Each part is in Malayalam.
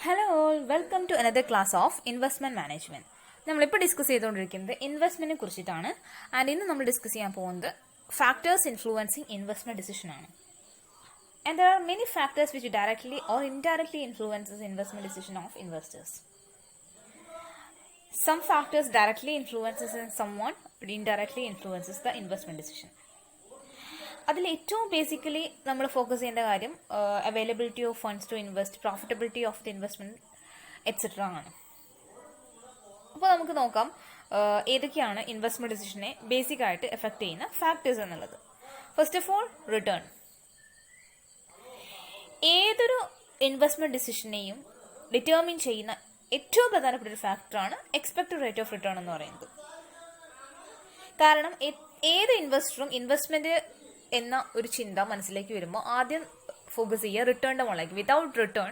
Hello all, welcome to another class of investment management. നമ്മളിപ്പോൾ ഡിസ്കസ് ചെയ്തുകൊണ്ടിരിക്കുന്നത് ഇൻവെസ്റ്റ്മെന്റിനെ കുറിച്ചിട്ടാണ്. ആൻഡ് ഇന്ന് നമ്മൾ ഡിസ്കസ് ചെയ്യാൻ പോകുന്നത് ഫാക്ടേഴ്സ് ഇൻഫ്ലുവൻസിങ് ഇൻവെസ്റ്റ്മെന്റ് ഡിസിഷൻ ആണ്. And there are many factors which directly or indirectly influences investment decision of investors. Some factors directly influences and someone indirectly influences the investment decision. അതിൽ ഏറ്റവും ബേസിക്കലി നമ്മൾ ഫോക്കസ് ചെയ്യേണ്ട കാര്യം availability of funds to invest, profitability of the investment etcetera ആണ്. അപ്പോൾ നമുക്ക് നോക്കാം ഏതൊക്കെയാണ് ഇൻവെസ്റ്റ്മെന്റ് ഡിസിഷനെ ബേസിക് ആയിട്ട് എഫക്ട് ചെയ്യുന്ന ഫാക്ടേഴ്സ് എന്നുള്ളത്. First of all, return. ഏതൊരു ഇൻവെസ്റ്റ്മെന്റ് ഡിസിഷനെയും ഡിറ്റർമിൻ ചെയ്യുന്ന ഏറ്റവും പ്രധാനപ്പെട്ട ഒരു ഫാക്ടറാണ് എക്സ്പെക്റ്റഡ് റേറ്റ് ഓഫ് റിട്ടേൺ എന്ന് പറയുന്നത്. കാരണം ഏത് ഇൻവെസ്റ്ററും ഇൻവെസ്റ്റ്മെന്റ് എന്ന ഒരു ചിന്ത മനസ്സിലേക്ക് വരുമ്പോൾ ആദ്യം ഫോക്കസ് ചെയ്യുക റിട്ടേണിന്റെ മുകളിലേക്ക്. വിതൗട്ട് റിട്ടേൺ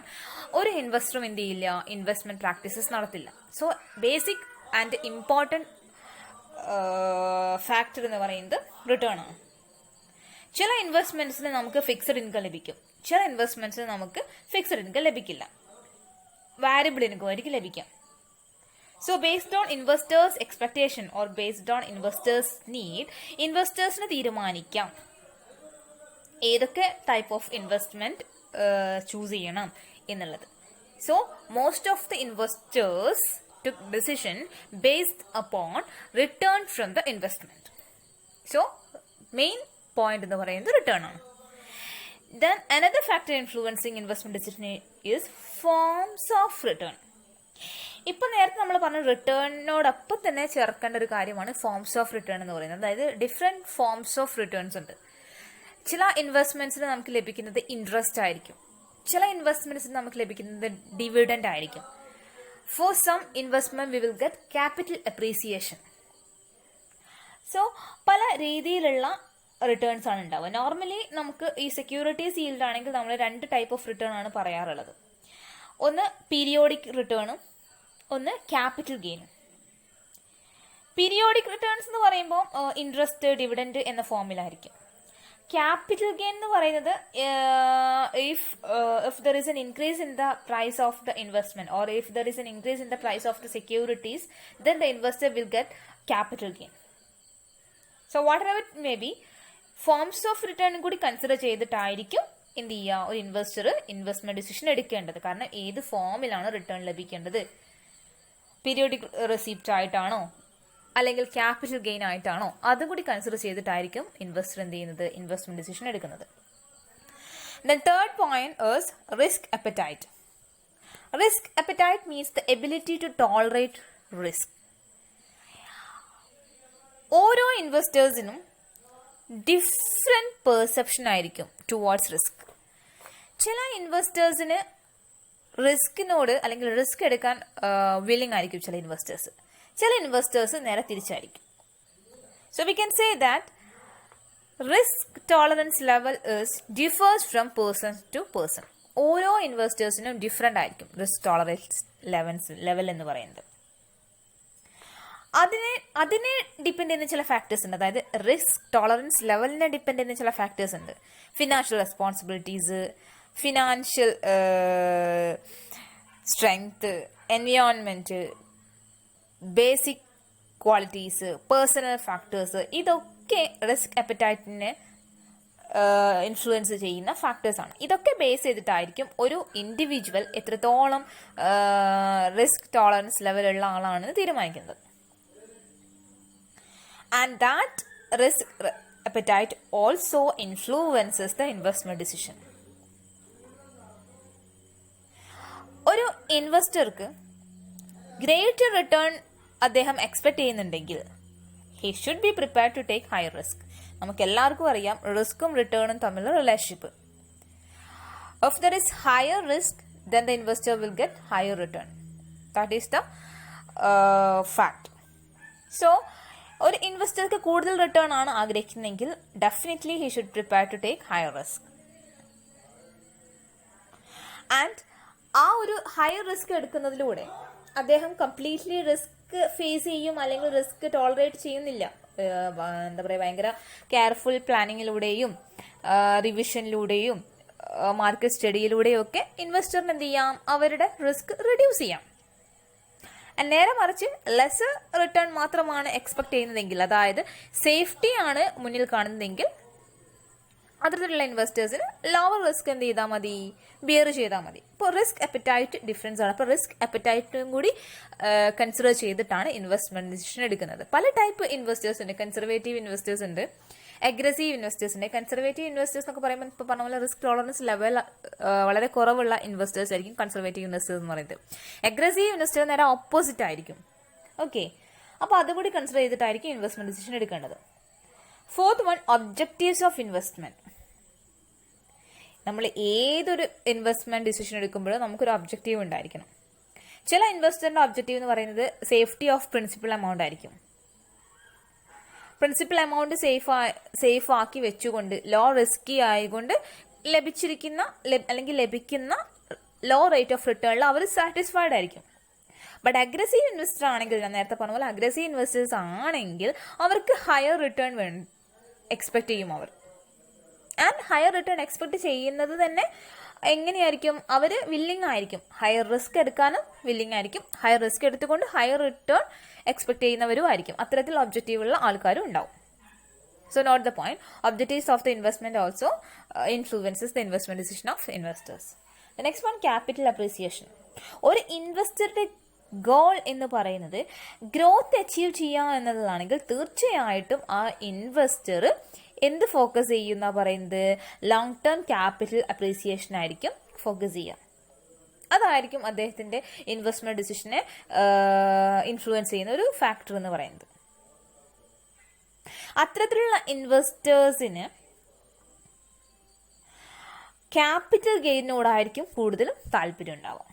ഒരു ഇൻവെസ്റ്ററും എന്ത് ചെയ്യില്ല, ഇൻവെസ്റ്റ്മെന്റ് പ്രാക്ടീസസ് നടത്തില്ല. So basic and important factor എന്ന് പറയുന്നത് റിട്ടേൺ ആണ്. ചില ഇൻവെസ്റ്റ്മെന്റ്സിന് നമുക്ക് ഫിക്സഡ് ഇൻകം ലഭിക്കും, ചില ഇൻവെസ്റ്റ്മെന്റ്സിന് നമുക്ക് ഫിക്സഡ് ഇൻകം ലഭിക്കില്ല, വാരിയബിൾ ഇൻകം ആയിരിക്കും ലഭിക്കാം. So based on investors' expectation or based on investors' need, ഇൻവെസ്റ്റേഴ്സിന് തീരുമാനിക്കാം ഏതൊക്കെ ടൈപ്പ് ഓഫ് ഇൻവെസ്റ്റ്മെന്റ് ചൂസ് ചെയ്യണം എന്നുള്ളത്. So most of the investors took decision based upon return from the investment. So main point എന്ന് പറയുന്നത് റിട്ടേൺ ആണ്. Then another factor influencing investment decision is forms of return. ഇപ്പൊ നേരത്തെ നമ്മൾ പറഞ്ഞ റിട്ടേണിനോടൊപ്പം തന്നെ ചേർക്കേണ്ട ഒരു കാര്യമാണ് ഫോംസ് ഓഫ് റിട്ടേൺ എന്ന് പറയുന്നത്. അതായത് ഡിഫറെന്റ് ഫോംസ് ഓഫ് റിട്ടേൺസ് ഉണ്ട്. ചില ഇൻവെസ്റ്റ്മെന്റ്സിന് നമുക്ക് ലഭിക്കുന്നത് ഇൻട്രസ്റ്റ് ആയിരിക്കും, ചില ഇൻവെസ്റ്റ്മെന്റ്സിന് നമുക്ക് ലഭിക്കുന്നത് ഡിവിഡൻഡ് ആയിരിക്കും. For some investment we will get capital appreciation. So പല രീതിയിലുള്ള റിട്ടേൺസ് ആണ് ഉണ്ടാവുക. നോർമലി നമുക്ക് ഈ സെക്യൂരിറ്റീസ് ഈൽഡ് ആണെങ്കിൽ നമ്മൾ രണ്ട് ടൈപ്പ് ഓഫ് റിട്ടേൺ ആണ് പറയാറുള്ളത്. ഒന്ന് പീരിയോഡിക് റിട്ടേണും ഒന്ന് ക്യാപിറ്റൽ ഗെയിനും. പീരിയോഡിക് റിട്ടേൺസ് എന്ന് പറയുമ്പോൾ ഇൻട്രസ്റ്റ്, ഡിവിഡൻഡ് എന്ന ഫോമിലായിരിക്കും. ക്യാപിറ്റൽ ഗെയിൻ എന്ന് പറയുന്നത് if there is an increase in the price of the investment or if there is an increase in the price of the securities, then the investor will get capital gain. So whatever it may be, forms of റിട്ടേണും കൂടി കൺസിഡർ ചെയ്തിട്ടായിരിക്കും എന്ത് ചെയ്യുക ഒരു ഇൻവെസ്റ്റർ ഇൻവെസ്റ്റ്മെന്റ് ഡിസിഷൻ എടുക്കേണ്ടത്. കാരണം ഏത് ഫോമിലാണ് റിട്ടേൺ ലഭിക്കേണ്ടത്, പീരിയോഡിക് റെസിപ്റ്റ് ആയിട്ടാണോ അല്ലെങ്കിൽ ക്യാപിറ്റൽ ഗെയിൻ ആയിട്ടാണോ, അതും കൂടി കൺസിഡർ ചെയ്തിട്ടായിരിക്കും ഇൻവെസ്റ്റർ എന്ത് ചെയ്യുന്നത്, ഇൻവെസ്റ്റ്മെന്റ് ഡിസിഷൻ എടുക്കുന്നത്. Then third point is risk appetite. Risk appetite means the ability to tolerate risk. ഓരോ ഇൻവെസ്റ്റേഴ്സിനും ഡിഫറെന്റ് പെർസെപ്ഷൻ ആയിരിക്കും ടുവാർഡ്സ് റിസ്ക്. ചില ഇൻവെസ്റ്റേഴ്സിന് റിസ്കിനോട് അല്ലെങ്കിൽ റിസ്ക് എടുക്കാൻ വില്ലിംഗ് ആയിരിക്കും ചില ഇൻവെസ്റ്റേഴ്സ്, ചില ഇൻവെസ്റ്റേഴ്സ് നേരെ തിരിച്ചായിരിക്കും. So we can say that risk tolerance level differs from person to person. ഓരോ ഇൻവെസ്റ്റേഴ്സിനും ഡിഫറെന്റ് ആയിരിക്കും റിസ്ക് ടോളറൻസ് ലെവൽ എന്ന് പറയുന്നത്. അതിനെ ഡിപ്പെൻഡ് ചെയ്യുന്ന ചില ഫാക്ടേഴ്സ് ഉണ്ട്. അതായത് റിസ്ക് ടോളറൻസ് ലെവലിനെ ഡിപ്പെൻഡ് ചെയ്യുന്ന ചില ഫാക്ടേഴ്സ് ഉണ്ട്. Financial responsibilities, financial strength, environment, basic qualities, personal factors, ഇതൊക്കെ റിസ്ക് അപ്പറ്റൈറ്റിനെ ഇൻഫ്ലുവൻസ് ചെയ്യുന്ന ഫാക്ടേഴ്സ് ആണ്. ഇതൊക്കെ ബേസ് ചെയ്തിട്ടായിരിക്കും ഒരു ഇൻഡിവിജ്വൽ എത്രത്തോളം റിസ്ക് ടോളറൻസ് ലെവലുള്ള ആളാണെന്ന് തീരുമാനിക്കുന്നത്. And that risk appetite also influences the investment decision. ഒരു ഇൻവെസ്റ്റർക്ക് ഗ്രേറ്റർ റിട്ടേൺ അദ്ദേഹം എക്സ്പെക്ട് ചെയ്യുന്നുണ്ടെങ്കിൽ he should be prepared to take higher risk. നമുക്ക് എല്ലാവർക്കും അറിയാം റിസ്ക്കും റിട്ടേണും തമ്മിലുള്ള relationship. If there is higher risk, then the investor will get higher return. That is the fact. So ഒരു ഇൻവെസ്റ്റർക്ക് കൂടുതൽ റിട്ടേൺ ആണ് ആഗ്രഹിക്കുന്നതെങ്കിൽ definitely he should prepare to take higher risk. And ആ ഒരു ഹയർ റിസ്ക് എടുക്കുന്നതിലൂടെ അദ്ദേഹം കംപ്ലീറ്റ്ലി റിസ്ക് ഫേസ് ചെയ്യും അല്ലെങ്കിൽ റിസ്ക് ടോളറേറ്റ് ചെയ്യുന്നില്ല. എന്താ പറയുക, ഭയങ്കര കെയർഫുൾ പ്ലാനിങ്ങിലൂടെയും റിവിഷനിലൂടെയും മാർക്കറ്റ് സ്റ്റഡിയിലൂടെയൊക്കെ ഇൻവെസ്റ്ററിന് എന്ത് ചെയ്യാം, അവരുടെ റിസ്ക് റിഡ്യൂസ് ചെയ്യാം. നേരെ മറിച്ച് ലെസർ റിട്ടേൺ മാത്രമാണ് എക്സ്പെക്ട് ചെയ്യുന്നതെങ്കിൽ, അതായത് സേഫ്റ്റി ആണ് മുന്നിൽ കാണുന്നതെങ്കിൽ, അത്തരത്തിലുള്ള ഇൻവെസ്റ്റേഴ്സിന് ലോവർ റിസ്ക് എന്ത് ചെയ്താൽ മതി, ബിയർ ചെയ്താൽ മതി. ഇപ്പോൾ റിസ്ക് അപ്പറ്റൈറ്റ് ഡിഫറൻസ് ആണ്. അപ്പോൾ റിസ്ക് അപ്പറ്റൈറ്റും കൂടി കൺസിഡർ ചെയ്തിട്ടാണ് ഇൻവെസ്റ്റ്മെന്റ് ഡിസിഷൻ എടുക്കുന്നത്. പല ടൈപ്പ് ഇൻവെസ്റ്റേഴ്സ് ഉണ്ട്. കൺസർവേറ്റീവ് ഇൻവെസ്റ്റേഴ്സ് ഉണ്ട്, അഗ്രസീവ് ഇൻവെസ്റ്റേഴ്സ് ഉണ്ട്. കൺസർവേറ്റീവ് ഇൻവെസ്റ്റേഴ്സ് എന്നൊക്കെ പറയുമ്പോൾ ഇപ്പോൾ പറഞ്ഞ പോലെ റിസ്ക് ടോളറൻസ് ലെവൽ വളരെ കുറവുള്ള ഇൻവെസ്റ്റേഴ്സ് ആയിരിക്കും കൺസർവേറ്റീവ് ഇൻവെസ്റ്റേഴ്സ് എന്ന് പറയുന്നത്. അഗ്രസീവ് ഇൻവെസ്റ്റേഴ്സ് നേരെ ഓപ്പോസിറ്റ് ആയിരിക്കും. ഓക്കെ, അപ്പോൾ അതുകൂടി കൺസിഡർ ചെയ്തിട്ടായിരിക്കും ഇൻവെസ്റ്റ്മെന്റ് ഡിസിഷൻ എടുക്കേണ്ടത്. Fourth one, objectives of investment. നമ്മൾ ഏതൊരു ഇൻവെസ്റ്റ്മെന്റ് ഡിസിഷൻ എടുക്കുമ്പോഴും നമുക്കൊരു ഒബ്ജക്റ്റീവ് ഉണ്ടായിരിക്കണം. ചില ഇൻവെസ്റ്ററിന്റെ ഒബ്ജക്റ്റീവ് എന്ന് പറയുന്നത് സേഫ്റ്റി ഓഫ് പ്രിൻസിപ്പൽ എമൗണ്ട് ആയിരിക്കും. പ്രിൻസിപ്പൽ എമൗണ്ട് സേഫ് ആക്കി വെച്ചുകൊണ്ട് ലോ റിസ്കി ആയിക്കൊണ്ട് ലഭിക്കുന്ന ലോ റേറ്റ് ഓഫ് റിട്ടേണിൽ അവർ സാറ്റിസ്ഫൈഡ് ആയിരിക്കും. ബട്ട് അഗ്രസീവ് ഇൻവെസ്റ്റർ ആണെങ്കിൽ, ഞാൻ നേരത്തെ പറഞ്ഞ പോലെ അഗ്രസീവ് ഇൻവെസ്റ്റേഴ്സ് ആണെങ്കിൽ അവർക്ക് ഹയർ റിട്ടേൺ എക്സ്പെക്ട് ചെയ്യും അവർ. ആൻഡ് ഹയർ റിട്ടേൺ എക്സ്പെക്ട് ചെയ്യുന്നത് തന്നെ എങ്ങനെയായിരിക്കും, അവർ വില്ലിങ് ആയിരിക്കും, ഹയർ റിസ്ക് എടുക്കാനും വില്ലിങ് ആയിരിക്കും. ഹയർ റിസ്ക് എടുത്തുകൊണ്ട് ഹയർ റിട്ടേൺ എക്സ്പെക്ട് ചെയ്യുന്നവരും ആയിരിക്കും. അത്തരത്തിൽ ഒബ്ജക്റ്റീവ് ഉള്ള ആൾക്കാരും ഉണ്ടാവും. So note the point, objectives of the investment also influences the investment decision of investors. The next one, capital appreciation. ഒരു ഇൻവെസ്റ്ററുടെ ഗോൾ എന്ന് പറയുന്നത് ഗ്രോത്ത് അച്ചീവ് ചെയ്യുക എന്നതാണെങ്കിൽ തീർച്ചയായിട്ടും ആ ഇൻവെസ്റ്റർ എന്ത് ഫോക്കസ് ചെയ്യുന്ന പറയുന്നത്, ലോങ് ടേം ക്യാപിറ്റൽ അപ്രീസിയേഷൻ ആയിരിക്കും ഫോക്കസ് ചെയ്യുക. അതായിരിക്കും അദ്ദേഹത്തിന്റെ ഇൻവെസ്റ്റ്മെന്റ് ഡിസിഷനെ ഇൻഫ്ലുവൻസ് ചെയ്യുന്ന ഒരു ഫാക്ടർ എന്ന് പറയുന്നത്. അത്തരത്തിലുള്ള ഇൻവെസ്റ്റേഴ്സിന് ക്യാപിറ്റൽ ഗെയിനോടായിരിക്കും കൂടുതലും താല്പര്യം ഉണ്ടാവുക.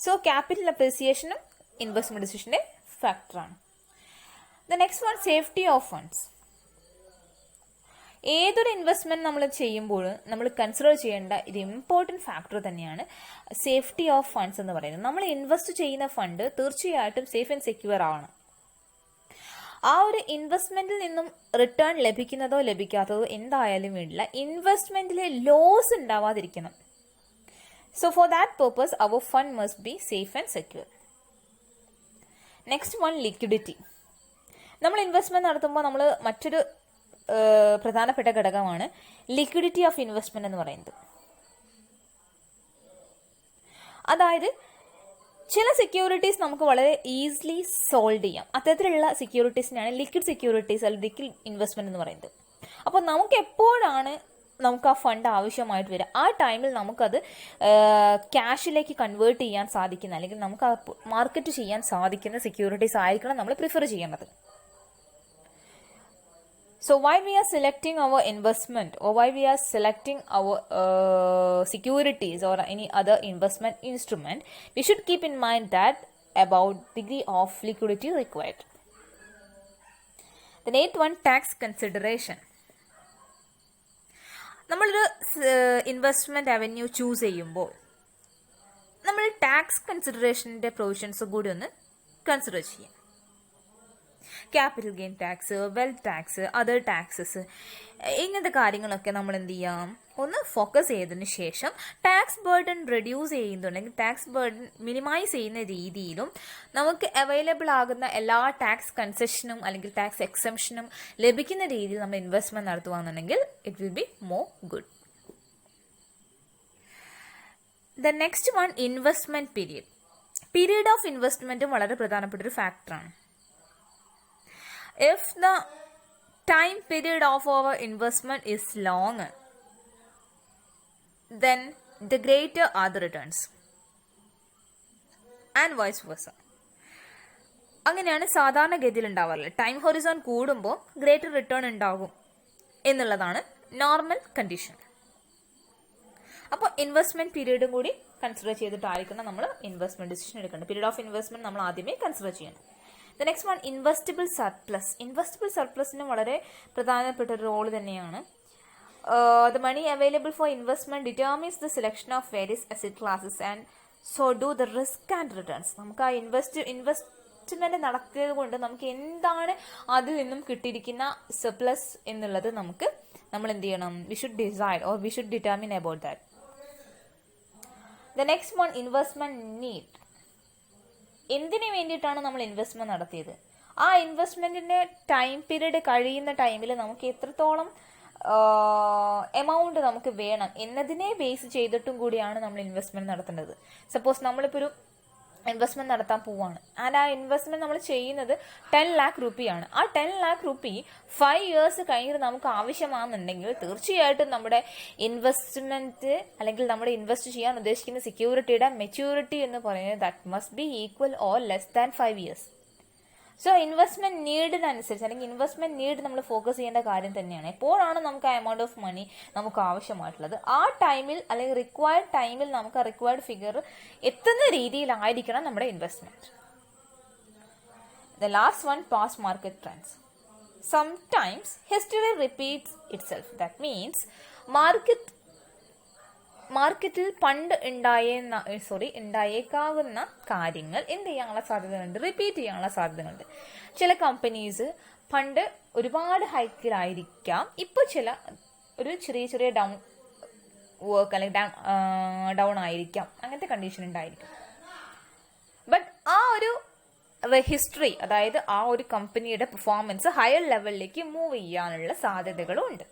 സോ ക്യാപിറ്റൽ അപ്രീസിയേഷനും ഇൻവെസ്റ്റ്മെന്റ് ഡിസിഷന്റെ ഫാക്ടറാണ്. The next one, safety of funds. ഏതൊരു ഇൻവെസ്റ്റ്മെന്റ് നമ്മൾ ചെയ്യുമ്പോൾ നമ്മൾ കൺസിഡർ ചെയ്യേണ്ട ഒരു ഇമ്പോർട്ടൻറ്റ് ഫാക്ടർ തന്നെയാണ് സേഫ്റ്റി ഓഫ് ഫണ്ട്സ് എന്ന് പറയുന്നത്. നമ്മൾ ഇൻവെസ്റ്റ് ചെയ്യുന്ന ഫണ്ട് തീർച്ചയായിട്ടും സേഫ് ആൻഡ് സെക്യൂർ ആവണം. ആ ഒരു ഇൻവെസ്റ്റ്മെന്റിൽ നിന്നും റിട്ടേൺ ലഭിക്കുന്നതോ ലഭിക്കാത്തതോ എന്തായാലും വേണ്ടില്ല, ഇൻവെസ്റ്റ്മെന്റിൽ loss ഉണ്ടാവാതിരിക്കണം. So for that purpose, our fund must be safe and secure. Next one, liquidity. നമ്മൾ ഇൻവെസ്റ്റ്മെന്റ് നടത്തുമ്പോൾ നമ്മൾ മറ്റൊരു പ്രധാനപ്പെട്ട ഘടകമാണ് ലിക്വിഡിറ്റി ഓഫ് ഇൻവെസ്റ്റ്മെന്റ് എന്ന് പറയുന്നത്. അതായത് ചില സെക്യൂരിറ്റീസ് നമുക്ക് വളരെ ഈസിലി സോൾവ് ചെയ്യാം. അത്തരത്തിലുള്ള സെക്യൂരിറ്റീസിനാണ് ലിക്വിഡ് സെക്യൂരിറ്റീസ് അല്ലെങ്കിൽ ലിക്വിഡ് ഇൻവെസ്റ്റ്മെന്റ് എന്ന് പറയുന്നത്. അപ്പോൾ നമുക്ക് എപ്പോഴാണ് നമുക്ക് ആ ഫണ്ട് ആവശ്യമായിട്ട് വരിക, ആ ടൈമിൽ നമുക്കത് ക്യാഷിലേക്ക് കൺവേർട്ട് ചെയ്യാൻ സാധിക്കുന്ന അല്ലെങ്കിൽ നമുക്ക് മാർക്കറ്റ് ചെയ്യാൻ സാധിക്കുന്ന സെക്യൂരിറ്റീസ് ആയിരിക്കണം നമ്മൾ പ്രിഫർ ചെയ്യേണ്ടത്. So why we are selecting our investment or why we are selecting our securities or any other investment instrument, we should keep in mind that about degree of liquidity required. The eighth one, tax consideration. നമ്മളൊരു ഇൻവെസ്റ്റ്മെന്റ് അവന്യൂ ചൂസ് ചെയ്യുമ്പോൾ നമ്മൾ ടാക്സ് കൺസിഡറേഷൻ്റെ പ്രൊവിഷൻസ് കൂടി ഒന്ന് കൺസിഡർ ചെയ്യാം. Capital gain tax, wealth tax, other taxes, ഇങ്ങനത്തെ കാര്യങ്ങളൊക്കെ നമ്മൾ എന്ത് ചെയ്യാം, ഒന്ന് ഫോക്കസ് ചെയ്തതിന് ശേഷം ടാക്സ് ബേർഡൻ റെഡ്യൂസ് ചെയ്യുന്നുണ്ടെങ്കിൽ ടാക്സ് ബേർഡൻ മിനിമൈസ് ചെയ്യുന്ന രീതിയിലും നമുക്ക് അവൈലബിൾ ആകുന്ന എല്ലാ ടാക്സ് കൺസെഷനും അല്ലെങ്കിൽ ടാക്സ് എക്സംഷനും ലഭിക്കുന്ന രീതിയിൽ നമ്മൾ ഇൻവെസ്റ്റ്മെന്റ് നടത്തുകയാണെന്നുണ്ടെങ്കിൽ it will be more good. The next one, investment period. Period of ഇൻവെസ്റ്റ്മെന്റും വളരെ പ്രധാനപ്പെട്ട ഒരു ഫാക്ടറാണ്. If the time period of our investment is long, then the greater are the returns and vice versa. അങ്ങനെയാണ് സാധാരണഗതിയിൽ ഉണ്ടാവാറില്ല. ടൈം ഹൊറിസോൺ കൂടുമ്പോൾ ഗ്രേറ്റർ റിട്ടേൺ ഉണ്ടാകും എന്നുള്ളതാണ് നോർമൽ കണ്ടീഷൻ. അപ്പോൾ ഇൻവെസ്റ്റ്മെന്റ് പീരീഡും കൂടി കൺസിഡർ ചെയ്തിട്ടായിരിക്കണം നമ്മൾ ഇൻവെസ്റ്റ്മെന്റ് ഡിസിഷൻ എടുക്കേണ്ടത്. പീരീഡ് ഓഫ് ഇൻവെസ്റ്റ്മെന്റ് നമ്മൾ ആദ്യമേ കൺസിഡർ ചെയ്യണം. The next one, investable surplus. Investable സർപ്ലസിന് വളരെ പ്രധാനപ്പെട്ട ഒരു റോൾ തന്നെയാണ്. The money available for investment determines the selection of various asset classes and so do the risk and returns. നമുക്ക് ആ ഇൻവെസ്റ്റ്മെന്റ് നടത്തിയത് കൊണ്ട് നമുക്ക് എന്താണ് അതിൽ നിന്നും കിട്ടിയിരിക്കുന്ന സർപ്ലസ് എന്നുള്ളത് നമുക്ക് നമ്മൾ എന്ത് ചെയ്യണം? We should decide or we should determine about that. The next one, investment need. എന്തിനു വേണ്ടിയിട്ടാണ് നമ്മൾ ഇൻവെസ്റ്റ്മെന്റ് നടത്തിയത്? ആ ഇൻവെസ്റ്റ്മെന്റിന്റെ ടൈം പീരീഡ് കഴിയുന്ന ടൈമിൽ നമുക്ക് എത്രത്തോളം എമൗണ്ട് നമുക്ക് വേണം എന്നതിനെ ബേസ് ചെയ്തിട്ടും കൂടിയാണ് നമ്മൾ ഇൻവെസ്റ്റ്മെന്റ് നടത്തേണ്ടത്. സപ്പോസ് നമ്മളിപ്പോൾ ഒരു ഇൻവെസ്റ്റ്മെന്റ് നടത്താൻ പോവാണ്, ആൻഡ് ആ ഇൻവെസ്റ്റ്മെന്റ് നമ്മൾ ചെയ്യുന്നത് 10 lakh രൂപയാണ്. ആ 10 lakh രൂപ 5 years കഴിഞ്ഞിട്ട് നമുക്ക് ആവശ്യമാണെന്നുണ്ടെങ്കിൽ തീർച്ചയായിട്ടും നമ്മുടെ ഇൻവെസ്റ്റ്മെന്റ് അല്ലെങ്കിൽ നമ്മുടെ ഇൻവെസ്റ്റ് ചെയ്യാൻ ഉദ്ദേശിക്കുന്ന സെക്യൂരിറ്റിയുടെ മെച്യൂരിറ്റി എന്ന് പറയുന്നത് that must be equal or less than 5 years. So investment നീഡിനനുസരിച്ച് അല്ലെങ്കിൽ ഇൻവെസ്റ്റ്മെന്റ് നീഡ് നമ്മൾ ഫോക്കസ് ചെയ്യേണ്ട കാര്യം തന്നെയാണ്. എപ്പോഴാണ് നമുക്ക് ആ എമൗണ്ട് ഓഫ് മണി നമുക്ക് ആവശ്യമായിട്ടുള്ളത്, ആ ടൈമിൽ അല്ലെങ്കിൽ റിക്വയർഡ് ടൈമിൽ നമുക്ക് ആ റിക്വയർഡ് ഫിഗർ എത്തുന്ന രീതിയിലായിരിക്കണം നമ്മുടെ investment. The last one, past market trends. Sometimes history repeats itself. That means മാർക്കറ്റിൽ പണ്ട് ഉണ്ടായേക്കാവുന്ന കാര്യങ്ങൾ എന്ത് ചെയ്യാനുള്ള സാധ്യതകളുണ്ട്? റിപ്പീറ്റ് ചെയ്യാനുള്ള സാധ്യതകളുണ്ട്. ചില കമ്പനീസ് പണ്ട് ഒരുപാട് ഹൈക്കിലായിരിക്കാം, ഇപ്പോൾ ഒരു ചെറിയ ഡൗൺ വർക്ക് അല്ലെങ്കിൽ ഡൗൺ ആയിരിക്കാം, അങ്ങനത്തെ കണ്ടീഷൻ ഉണ്ടായിരിക്കും. ബട്ട് ആ ഒരു ഹിസ്റ്ററി, അതായത് ആ ഒരു കമ്പനിയുടെ പെർഫോമൻസ് ഹയർ ലെവലിലേക്ക് മൂവ് ചെയ്യാനുള്ള സാധ്യതകളും ഉണ്ട്.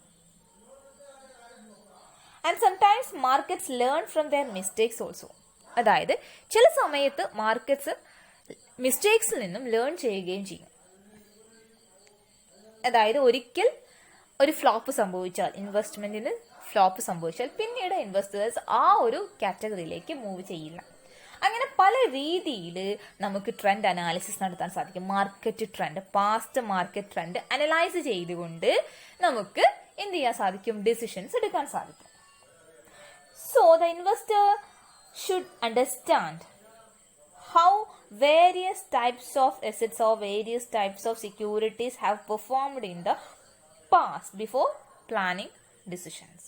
And sometimes markets learn from their mistakes also. അതായത് ചില സമയത്ത് മാർക്കറ്റ്സ് മിസ്റ്റേക്സിൽ നിന്നും ലേൺ ചെയ്യുകയും ചെയ്യും. അതായത് ഒരിക്കൽ ഒരു ഫ്ലോപ്പ് സംഭവിച്ചാൽ, ഇൻവെസ്റ്റ്മെന്റിന് ഫ്ലോപ്പ് സംഭവിച്ചാൽ പിന്നീട് ഇൻവെസ്റ്റേഴ്സ് ആ ഒരു കാറ്റഗറിയിലേക്ക് മൂവ് ചെയ്യില്ല. അങ്ങനെ പല രീതിയിൽ നമുക്ക് ട്രെൻഡ് അനാലിസിസ് നടത്താൻ സാധിക്കും. Market trend, past market trend analyse ചെയ്തുകൊണ്ട് നമുക്ക് എന്ത് ചെയ്യാൻ സാധിക്കും? ഡിസിഷൻസ് എടുക്കാൻ സാധിക്കും. So the investor should understand how various types of assets or various types of securities have performed in the past before planning decisions.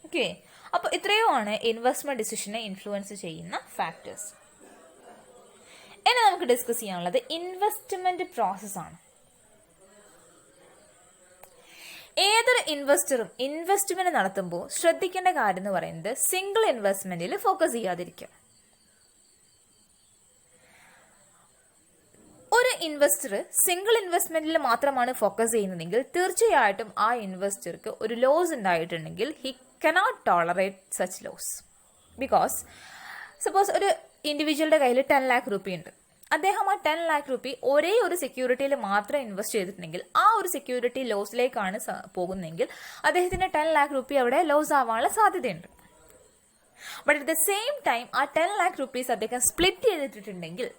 Okay, അപ്പോൾ ഇത്രയുമാണ് ഇൻവെസ്റ്റ്മെന്റ് ഡിസിഷനെ ഇൻഫ്ലുവൻസ് ചെയ്യുന്ന ഫാക്ടേഴ്സ്. ഇനി നമുക്ക് ഡിസ്കസ് ചെയ്യാനുള്ളത് ഇൻവെസ്റ്റ്മെന്റ് പ്രോസസ്സാണ്. ഏതൊരു ഇൻവെസ്റ്ററും ഇൻവെസ്റ്റ്മെന്റ് നടത്തുമ്പോൾ ശ്രദ്ധിക്കേണ്ട കാര്യം എന്ന് പറയുന്നത് സിംഗിൾ ഇൻവെസ്റ്റ്മെന്റിൽ ഫോക്കസ് ചെയ്യാതിരിക്കുക. ഒരു ഇൻവെസ്റ്റർ സിംഗിൾ ഇൻവെസ്റ്റ്മെന്റിൽ മാത്രമാണ് ഫോക്കസ് ചെയ്യുന്നതെങ്കിൽ തീർച്ചയായിട്ടും ആ ഇൻവെസ്റ്റർക്ക് ഒരു ലോസ് ഉണ്ടായിട്ടുണ്ടെങ്കിൽ he cannot tolerate such loss. Because suppose ഒരു ഇൻഡിവിജ്വലിന്റെ കയ്യിൽ 10 lakh രൂപയുണ്ട്. അദ്ദേഹം ആ 10 lakh രൂപ ഒരേ ഒരു സെക്യൂരിറ്റിയിൽ മാത്രം ഇൻവെസ്റ്റ് ചെയ്തിട്ടുണ്ടെങ്കിൽ ആ ഒരു സെക്യൂരിറ്റി ലോസിലേക്കാണ് പോകുന്നതെങ്കിൽ അദ്ദേഹത്തിന് 10 lakh രൂപ അവിടെ ലോസ് ആവാനുള്ള സാധ്യതയുണ്ട്. But at the same time ആ 10 lakh rupees അദ്ദേഹം സ്പ്ലിറ്റ് ചെയ്തിട്ടുണ്ടെങ്കിൽ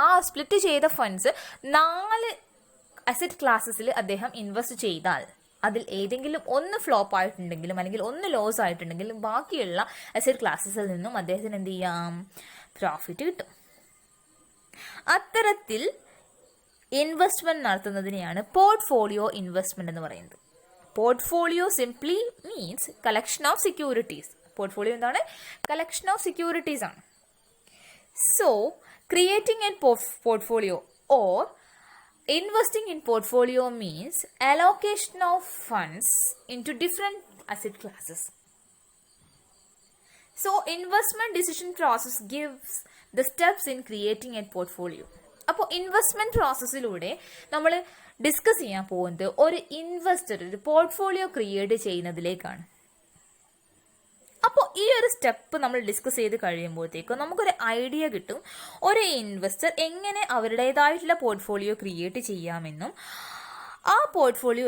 ആ സ്പ്ലിറ്റ് ചെയ്ത ഫണ്ട്സ് 4 അസറ്റ് ക്ലാസ്സസിൽ അദ്ദേഹം ഇൻവെസ്റ്റ് ചെയ്താൽ അതിൽ ഏതെങ്കിലും ഒന്ന് ഫ്ലോപ്പ് ആയിട്ടുണ്ടെങ്കിലും അല്ലെങ്കിൽ ഒന്ന് ലോസ് ആയിട്ടുണ്ടെങ്കിലും ബാക്കിയുള്ള അസറ്റ് ക്ലാസ്സസിൽ നിന്നും അദ്ദേഹത്തിന് എന്ത് ചെയ്യാം? പ്രോഫിറ്റ് കിട്ടും. അത്തരത്തിൽ ഇൻവെസ്റ്റ്മെന്റ് നടത്തുന്നതിനെയാണ് പോർട്ട്ഫോളിയോ ഇൻവെസ്റ്റ്മെന്റ് എന്ന് പറയുന്നത്. Portfolio simply means collection of securities. Portfolio എന്താണ്? കളക്ഷൻ ഓഫ് സെക്യൂരിറ്റീസ് ആണ്. So creating A portfolio or investing in portfolio means allocation of funds into different asset classes. So investment decision process gives the steps in creating a portfolio. അപ്പോൾ ഇൻവെസ്റ്റ്മെന്റ് പ്രോസസ്സിലൂടെ നമ്മൾ ഡിസ്കസ് ചെയ്യാൻ പോകുന്നത് ഒരു ഇൻവെസ്റ്റർ ഒരു പോർട്ട്ഫോളിയോ ക്രിയേറ്റ് ചെയ്യുന്നതിലേക്കാണ്. അപ്പോൾ ഈ ഒരു സ്റ്റെപ്പ് നമ്മൾ ഡിസ്കസ് ചെയ്ത് കഴിയുമ്പോഴത്തേക്കും നമുക്കൊരു ഐഡിയ കിട്ടും ഒരു ഇൻവെസ്റ്റർ എങ്ങനെ അവരുടേതായിട്ടുള്ള പോർട്ട്ഫോളിയോ ക്രിയേറ്റ് ചെയ്യാമെന്നും ആ പോർട്ട്ഫോളിയോ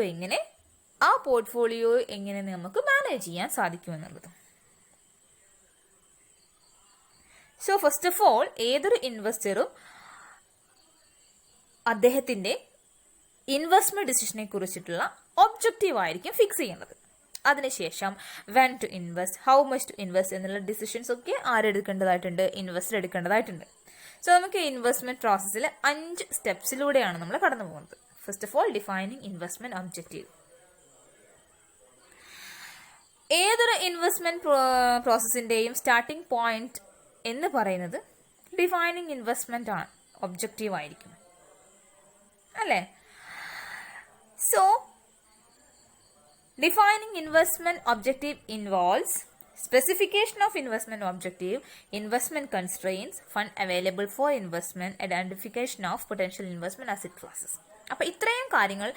എങ്ങനെ നമുക്ക് മാനേജ് ചെയ്യാൻ സാധിക്കുമെന്നുള്ളത്. സോ ഫസ്റ്റ് ഓഫ് ഓൾ ഏതൊരു ഇൻവെസ്റ്ററും അദ്ദേഹത്തിന്റെ ഇൻവെസ്റ്റ്മെന്റ് ഡിസിഷനെ കുറിച്ചിട്ടുള്ള ഒബ്ജക്റ്റീവ് ആയിരിക്കും ഫിക്സ് ചെയ്യുന്നത്. അതിനുശേഷം when to invest, how much to invest എന്നുള്ള ഡിസിഷൻസ് ഒക്കെ ആരെടുക്കേണ്ടതായിട്ടുണ്ട്? ഇൻവെസ്റ്റർ എടുക്കേണ്ടതായിട്ടുണ്ട്. സോ നമുക്ക് ഇൻവെസ്റ്റ്മെന്റ് പ്രോസസ്സിൽ 5 സ്റ്റെപ്സിലൂടെയാണ് നമ്മൾ കടന്നു പോകുന്നത്. First of all defining investment objective. ഏതൊരു ഇൻവെസ്റ്റ്മെന്റ് പ്രോസസ്സിന്റെയും സ്റ്റാർട്ടിംഗ് പോയിന്റ് എന്ന് പറയുന്നത് ഡിഫൈനിങ് ഇൻവെസ്റ്റ്മെന്റ് ആണ്, ഒബ്ജക്റ്റീവ് ആയിരിക്കും അല്ലേ? So, defining investment objective involves specification of investment objective, investment constraints, fund available for investment, identification of potential investment asset classes. അപ്പോൾ ഇത്രയും കാര്യങ്ങൾ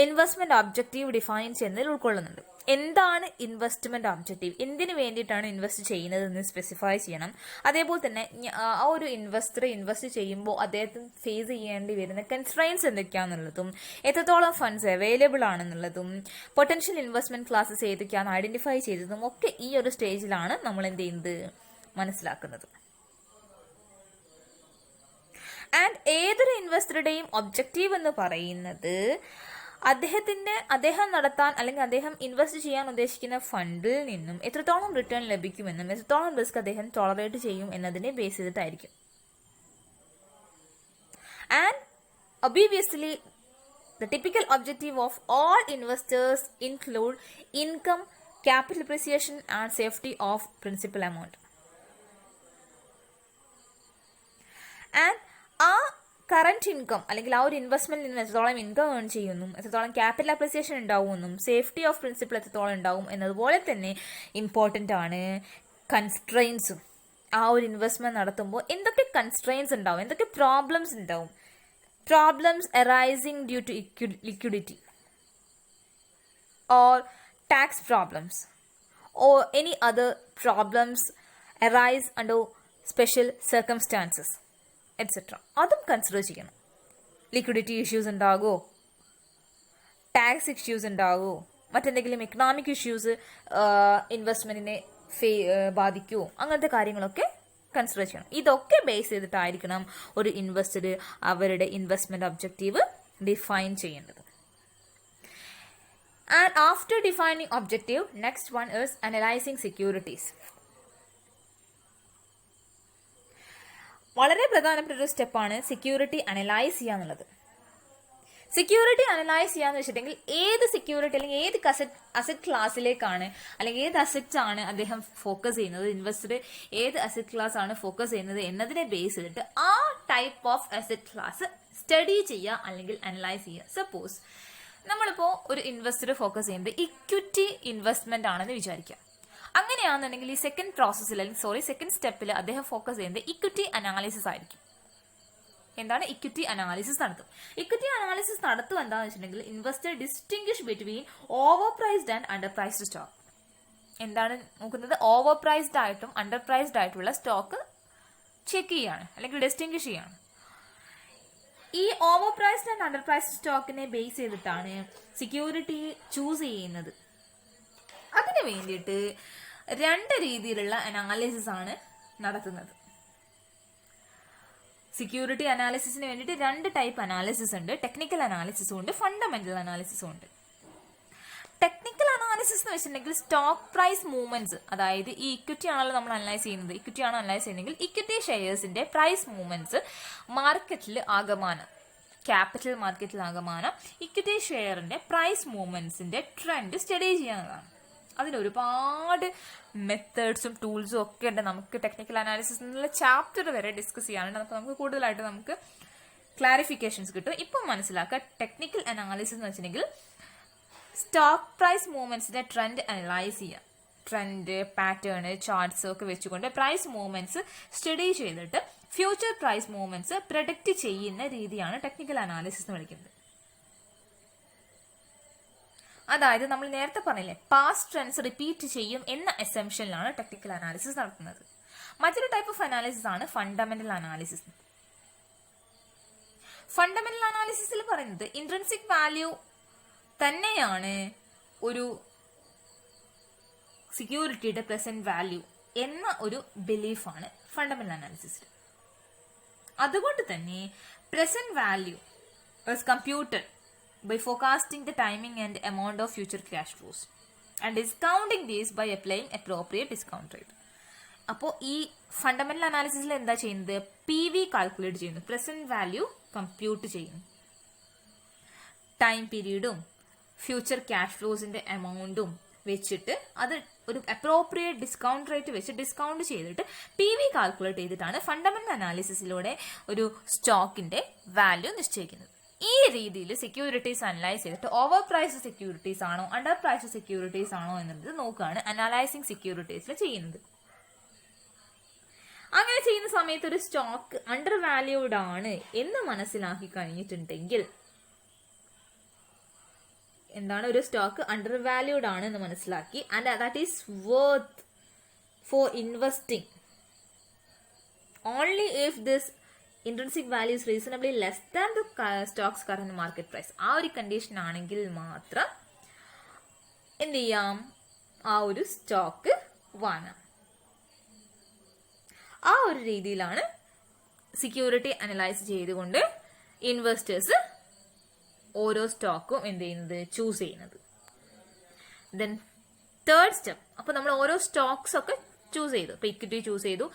ഇൻവെസ്റ്റ്മെന്റ് ഒബ്ജക്റ്റീവ് ഡിഫൈൻ ചെയ്യുന്നതിൽ ഉൾക്കൊള്ളുന്നുണ്ട്. എന്താണ് ഇൻവെസ്റ്റ്മെന്റ് ഒബ്ജക്റ്റീവ്, എന്തിനു വേണ്ടിയിട്ടാണ് ഇൻവെസ്റ്റ് ചെയ്യുന്നത് എന്ന് സ്പെസിഫൈ ചെയ്യണം. അതേപോലെ തന്നെ ആ ഒരു ഇൻവെസ്റ്റർ ഇൻവെസ്റ്റ് ചെയ്യുമ്പോൾ അദ്ദേഹത്തിന് ഫേസ് ചെയ്യേണ്ടി വരുന്ന കൺസ്ട്രെയിൻസ് എന്തൊക്കെയാണെന്നുള്ളതും, എത്രത്തോളം ഫണ്ട്സ് അവൈലബിൾ ആണെന്നുള്ളതും, പൊട്ടൻഷ്യൽ ഇൻവെസ്റ്റ്മെന്റ് ക്ലാസ്സസ് ഏതൊക്കെയാണെന്ന് ഐഡന്റിഫൈ ചെയ്തതും ഒക്കെ ഈ ഒരു സ്റ്റേജിലാണ് നമ്മൾ എന്ത് ചെയ്യുന്നത്, മനസ്സിലാക്കുന്നത്. ആൻഡ് ഏതൊരു ഇൻവെസ്റ്ററുടെയും ഒബ്ജക്റ്റീവ് എന്ന് പറയുന്നത് അദ്ദേഹം നടത്താൻ അല്ലെങ്കിൽ അദ്ദേഹം ഇൻവെസ്റ്റ് ചെയ്യാൻ ഉദ്ദേശിക്കുന്ന ഫണ്ടിൽ നിന്നും എത്രത്തോളം റിട്ടേൺ ലഭിക്കുമെന്നും എത്രത്തോളം റിസ്ക് അദ്ദേഹം ടോളറേറ്റ് ചെയ്യും എന്നതിനെ ബേസ് ചെയ്തിട്ടായിരിക്കും. And obviously the typical objective of all investors include income, capital appreciation and safety of principal amount. And ആ കറന്റ് ഇൻകം അല്ലെങ്കിൽ ആ ഒരു ഇൻവെസ്റ്റ്മെന്റിൽ നിന്ന് എത്രത്തോളം ഇൻകം ഏൺ ചെയ്യുന്നു, എത്രത്തോളം ക്യാപിറ്റൽ അപ്രിസിയേഷൻ ഉണ്ടാവുമെന്നും സേഫ്റ്റി ഓഫ് പ്രിൻസിപ്പിൾ എത്രത്തോളം ഉണ്ടാവും എന്നതുപോലെ തന്നെ ഇമ്പോർട്ടൻ്റ് ആണ് കൺസ്ട്രെയിൻസും. ആ ഒരു ഇൻവെസ്റ്റ്മെന്റ് നടത്തുമ്പോൾ എന്തൊക്കെ കൺസ്ട്രെയിൻസ് ഉണ്ടാവും, എന്തൊക്കെ പ്രോബ്ലംസ് ഉണ്ടാവും. Problems arising due to liquidity or tax problems or any other problems arise under special circumstances etc. അതും കൺസിഡർ ചെയ്യണം. ലിക്വിഡിറ്റി ഇഷ്യൂസ് ഉണ്ടാകുമോ, ടാക്സ് ഇഷ്യൂസ് ഉണ്ടാകുമോ, മറ്റെന്തെങ്കിലും എക്കണോമിക് ഇഷ്യൂസ് ഇൻവെസ്റ്റ്മെന്റിനെ ബാധിക്കുമോ, അങ്ങനത്തെ കാര്യങ്ങളൊക്കെ കൺസിഡർ ചെയ്യണം. ഇതൊക്കെ ബേസ് ചെയ്തിട്ടായിരിക്കണം ഒരു ഇൻവെസ്റ്റർ അവരുടെ ഇൻവെസ്റ്റ്മെന്റ് ഒബ്ജക്റ്റീവ് ഡിഫൈൻ ചെയ്യേണ്ടത്. And after defining objective, next one is analysing securities. വളരെ പ്രധാനപ്പെട്ട ഒരു സ്റ്റെപ്പാണ് സെക്യൂരിറ്റി അനലൈസ് ചെയ്യുക എന്നുള്ളത്. സെക്യൂരിറ്റി അനലൈസ് ചെയ്യാന്ന് വെച്ചിട്ടുണ്ടെങ്കിൽ ഏത് സെക്യൂരിറ്റി അല്ലെങ്കിൽ ഏത് അസറ്റ് ക്ലാസ്സിലേക്കാണ് അല്ലെങ്കിൽ ഏത് അസറ്റ്സ് ആണ് അദ്ദേഹം ഫോക്കസ് ചെയ്യുന്നത്, ഇൻവെസ്റ്റർ ഏത് അസറ്റ് ക്ലാസ് ആണ് ഫോക്കസ് ചെയ്യുന്നത് എന്നതിനെ ബേസ് ചെയ്തിട്ട് ആ type of asset class study ചെയ്യുക അല്ലെങ്കിൽ അനലൈസ് ചെയ്യുക. സപ്പോസ് നമ്മളിപ്പോൾ ഒരു ഇൻവെസ്റ്റർ ഫോക്കസ് ചെയ്യുന്നത് ഇക്വിറ്റി ഇൻവെസ്റ്റ്മെന്റ് ആണെന്ന് വിചാരിക്കുക. അങ്ങനെയാണെന്നുണ്ടെങ്കിൽ ഈ സെക്കൻഡ് സ്റ്റെപ്പിൽ അദ്ദേഹം ഫോക്കസ് ചെയ്യുന്നത് ഇക്വിറ്റി അനാലിസിസ് ആയിരിക്കും. എന്താണ് ഇക്വിറ്റി അനാലിസിസ് നടത്തും. ഇക്വിറ്റി അനാലിസിസ് നടത്തും എന്താണെന്ന് വെച്ചിട്ടുണ്ടെങ്കിൽ investor distinguish between overpriced and underpriced stock. എന്താണ് നോക്കുന്നത്, ഓവർ പ്രൈസ്ഡ് ആയിട്ടും അണ്ടർ പ്രൈസ്ഡ് ആയിട്ടുള്ള സ്റ്റോക്ക് ചെക്ക് ചെയ്യാണ് അല്ലെങ്കിൽ ഡിസ്റ്റിംഗ്വിഷ് ചെയ്യാണ്. ഈ overpriced and underpriced സ്റ്റോക്കിനെ ബേസ് ചെയ്തിട്ടാണ് സെക്യൂരിറ്റി ചൂസ് ചെയ്യുന്നത്. അതിനു വേണ്ടിയിട്ട് രണ്ട് രീതിയിലുള്ള അനാലിസിസ് ആണ് നടത്തുന്നത്. സെക്യൂരിറ്റി അനാലിസിസിന് വേണ്ടിയിട്ട് രണ്ട് ടൈപ്പ് അനാലിസിസ് ഉണ്ട്. ടെക്നിക്കൽ അനാലിസിസും ഉണ്ട്, ഫണ്ടമെന്റൽ അനാലിസിസും ഉണ്ട്. ടെക്നിക്കൽ അനാലിസിസ് എന്ന് വെച്ചിട്ടുണ്ടെങ്കിൽ സ്റ്റോക്ക് പ്രൈസ് മൂവ്മെന്റ്സ്, അതായത് ഈ ഇക്വിറ്റി ആണല്ലോ നമ്മൾ അനലൈസ് ചെയ്യുന്നത്. ഇക്വിറ്റി ആണ് അനലൈസ് ചെയ്യുന്നതെങ്കിൽ ഇക്വിറ്റി ഷെയർസിന്റെ പ്രൈസ് മൂവ്മെന്റ്സ്, മാർക്കറ്റിൽ ആകമാനം, ക്യാപിറ്റൽ മാർക്കറ്റിൽ ആകമാനം, ഇക്വിറ്റി ഷെയറിന്റെ പ്രൈസ് മൂവ്മെന്റ്സിന്റെ ട്രെൻഡ് സ്റ്റഡി ചെയ്യാവുന്നതാണ്. അതിന് ഒരുപാട് മെത്തേഡ്സും ടൂൾസും ഒക്കെ ഉണ്ട്. നമുക്ക് ടെക്നിക്കൽ അനാലിസിസ് എന്നുള്ള ചാപ്റ്റർ വരെ ഡിസ്കസ് ചെയ്യാനുണ്ട്. അപ്പോൾ നമുക്ക് കൂടുതലായിട്ട് നമുക്ക് ക്ലാരിഫിക്കേഷൻസ് കിട്ടും. ഇപ്പം മനസ്സിലാക്കുക, ടെക്നിക്കൽ അനാലിസിസ് എന്ന് വെച്ചിട്ടുണ്ടെങ്കിൽ സ്റ്റോക്ക് പ്രൈസ് മൂവ്മെന്റ്സിന്റെ ട്രെൻഡ് അനലൈസ് ചെയ്യുക. ട്രെൻഡ്, പാറ്റേൺ, ചാർട്ട്സ് ഒക്കെ വെച്ചുകൊണ്ട് പ്രൈസ് മൂവ്മെന്റ്സ് സ്റ്റഡി ചെയ്തിട്ട് ഫ്യൂച്ചർ പ്രൈസ് മൂവ്മെന്റ്സ് പ്രഡിക്റ്റ് ചെയ്യുന്ന രീതിയാണ് ടെക്നിക്കൽ അനാലിസിസ് എന്ന് വിളിക്കുന്നത്. അതായത് നമ്മൾ നേരത്തെ പറഞ്ഞില്ലേ, പാസ്റ്റ് ട്രെൻഡ്സ് റിപ്പീറ്റ് ചെയ്യും എന്ന അസംഷനിലാണ് ടെക്നിക്കൽ അനാലിസിസ് നടത്തുന്നത്. മറ്റൊരു ടൈപ്പ് ഓഫ് അനാലിസിസ് ആണ് ഫണ്ടമെന്റൽ അനാലിസിസ്. ഫണ്ടമെന്റൽ അനാലിസിസിൽ പറയുന്നത് ഇൻട്രിൻസിക് വാല്യൂ തന്നെയാണ് ഒരു സെക്യൂരിറ്റിയുടെ പ്രസന്റ് വാല്യൂ എന്ന ഒരു ബിലീഫാണ് ഫണ്ടമെന്റൽ അനാലിസിസിൽ. അതുകൊണ്ട് തന്നെ present value is computed by forecasting the timing and amount of future cash flows and discounting these by applying appropriate discount rate. അപ്പോൾ ഈ ഫണ്ടമെന്റൽ അനാലിസിസിൽ എന്താ ചെയ്യുന്നത്, PV കാൽക്കുലേറ്റ് ചെയ്യുന്നു, പ്രസന്റ് വാല്യൂ കമ്പ്യൂട്ട് ചെയ്യുന്നു, ടൈം പീരീഡും ഫ്യൂച്ചർ ക്യാഷ് ഫ്ലോസിന്റെ എമൗണ്ടും വെച്ചിട്ട് അത് ഒരു അപ്രോപ്രിയേറ്റ് ഡിസ്കൗണ്ട് റേറ്റ് വെച്ച് ഡിസ്കൗണ്ട് ചെയ്തിട്ട് PV കാൽക്കുലേറ്റ് ചെയ്തിട്ടാണ് ഫണ്ടമെന്റൽ അനാലിസിസിലൂടെ ഒരു സ്റ്റോക്കിന്റെ വാല്യൂ നിശ്ചയിക്കുന്നത്. ഈ രീതിയിൽ സെക്യൂരിറ്റീസ് അനലൈസ് ചെയ്തിട്ട് ഓവർ പ്രൈസ് സെക്യൂരിറ്റീസ് ആണോ അണ്ടർ പ്രൈസ് സെക്യൂരിറ്റീസ് ആണോ എന്നുള്ളത് നോക്കുകയാണ് അനലൈസിങ് സെക്യൂരിറ്റീസിൽ ചെയ്യുന്നത്. അങ്ങനെ ചെയ്യുന്ന സമയത്ത് ഒരു സ്റ്റോക്ക് അണ്ടർ വാല്യൂഡ് ആണ് എന്ന് മനസ്സിലാക്കി കഴിഞ്ഞിട്ടുണ്ടെങ്കിൽ, എന്താണ് ഒരു സ്റ്റോക്ക് അണ്ടർ വാല്യൂഡ് ആണ് എന്ന് മനസ്സിലാക്കി, and that is worth for investing only if this intrinsic value is reasonably less than the stock's current market price. ആ ഒരു കണ്ടീഷൻ ആണെങ്കിൽ മാത്രം എന്ത് ചെയ്യാം, ആ ഒരു സ്റ്റോക്ക് വാങ്ങാം. ആ ഒരു രീതിയിലാണ് സെക്യൂരിറ്റി അനലൈസ് ചെയ്തുകൊണ്ട് ഇൻവെസ്റ്റേഴ്സ് ഓരോ സ്റ്റോക്കും എന്ത് ചെയ്യുന്നത്, ചൂസ് ചെയ്യുന്നത്. ദെൻ തേർഡ് സ്റ്റെപ്പ്, അപ്പൊ നമ്മൾ ഓരോ സ്റ്റോക്സ് ഒക്കെ ചൂസ് ചെയ്തു. ഇപ്പൊ ഇക്വിറ്റി ചൂസ് ചെയ്തു,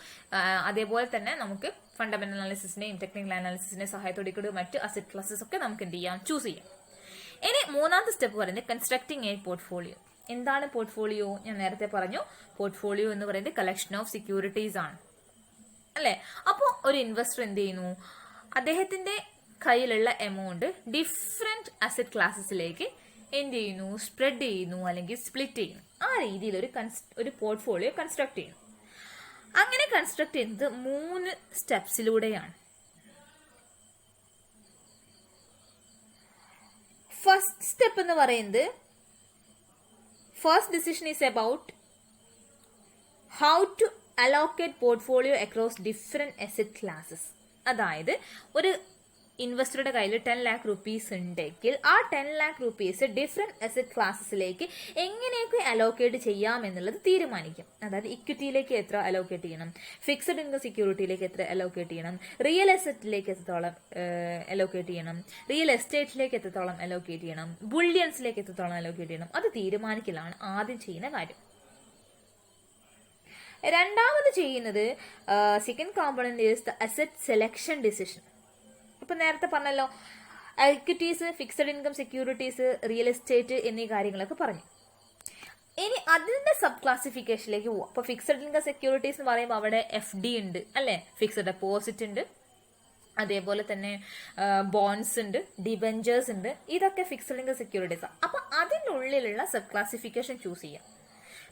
അതേപോലെ തന്നെ നമുക്ക് ഫണ്ടമെന്റൽ അനാലിസിസിന്റെയും ടെക്നിക്കൽ അനാലിസിസിന്റെയും സഹായത്തോടെ കൂടി മറ്റ് അസറ്റ് ക്ലാസസ് ഒക്കെ നമുക്ക് എന്ത് ചെയ്യാം, ചൂസ് ചെയ്യാം. ഇനി മൂന്നാമത്തെ സ്റ്റെപ്പ് പറയുന്നത് കൺസ്ട്രക്ടിങ് എ പോർട്ട്ഫോളിയോ. എന്താണ് പോർട്ട്ഫോളിയോ? ഞാൻ നേരത്തെ പറഞ്ഞു, പോർട്ട്ഫോളിയോ എന്ന് പറയുന്നത് കളക്ഷൻ ഓഫ് സെക്യൂരിറ്റീസ് ആണ്, അല്ലെ? അപ്പോൾ ഒരു ഇൻവെസ്റ്റർ എന്ത് ചെയ്യുന്നു, അദ്ദേഹത്തിന്റെ കയ്യിലുള്ള എമൗണ്ട് ഡിഫറെന്റ് അസറ്റ് ക്ലാസസിലേക്ക് എന്ത് ചെയ്യുന്നു, സ്പ്രെഡ് ചെയ്യുന്നു അല്ലെങ്കിൽ സ്പ്ലിറ്റ് ചെയ്യുന്നു. ആ രീതിയിൽ ഒരു പോർട്ട്ഫോളിയോ കൺസ്ട്രക്ട് ചെയ്യുന്നു. അങ്ങനെ കൺസ്ട്രക്ട് ചെയ്യുന്നത് 3 സ്റ്റെപ്സിലൂടെയാണ്. ഫസ്റ്റ് സ്റ്റെപ്പ് എന്ന് പറയുന്നത്, first decision is about how to allocate portfolio across different asset classes. അതായത് ഒരു ഇൻവെസ്റ്ററുടെ കയ്യിൽ 10 lakh rupees ഉണ്ടെങ്കിൽ ആ 10 lakh rupees ഡിഫറെന്റ് അസറ്റ് ക്ലാസസിലേക്ക് എങ്ങനെയൊക്കെ അലോക്കേറ്റ് ചെയ്യാം എന്നുള്ളത് തീരുമാനിക്കും. അതായത് ഇക്വിറ്റിയിലേക്ക് എത്ര അലോക്കേറ്റ് ചെയ്യണം, ഫിക്സഡ് ഇൻകം സെക്യൂരിറ്റിയിലേക്ക് എത്ര അലോക്കേറ്റ് ചെയ്യണം, റിയൽ എസ്റ്റേറ്റിലേക്ക് എത്രത്തോളം അലോക്കേറ്റ് ചെയ്യണം, റിയൽ എസ്റ്റേറ്റിലേക്ക് എത്രത്തോളം അലോക്കേറ്റ് ചെയ്യണം, ബുള്ളിയൻസിലേക്ക് എത്രത്തോളം അലോക്കേറ്റ് ചെയ്യണം, അത് തീരുമാനിക്കലാണ് ആദ്യം ചെയ്യുന്ന കാര്യം. രണ്ടാമത് ചെയ്യുന്നത് second component is the asset selection decision. ഇപ്പൊ നേരത്തെ പറഞ്ഞല്ലോ, equities, fixed income securities, real estate എന്നീ കാര്യങ്ങളൊക്കെ പറഞ്ഞു. ഇനി അതിന്റെ സബ് ക്ലാസിഫിക്കേഷനിലേക്ക് പോവാം. അപ്പൊ ഫിക്സഡ് ഇൻകം സെക്യൂരിറ്റീസ് എന്ന് പറയുമ്പോൾ അവിടെ FD ഉണ്ട്, അല്ലെ? ഫിക്സഡ് ഡെപ്പോസിറ്റ് ഉണ്ട്, അതേപോലെ തന്നെ ബോൺസ് ഉണ്ട്, ഡിബെഞ്ചേഴ്സ് ഉണ്ട്. ഇതൊക്കെ ഫിക്സഡ് ഇൻകം സെക്യൂരിറ്റീസ്. അപ്പൊ അതിനുള്ളിലുള്ള സബ് ക്ലാസിഫിക്കേഷൻ ചൂസ് ചെയ്യാം.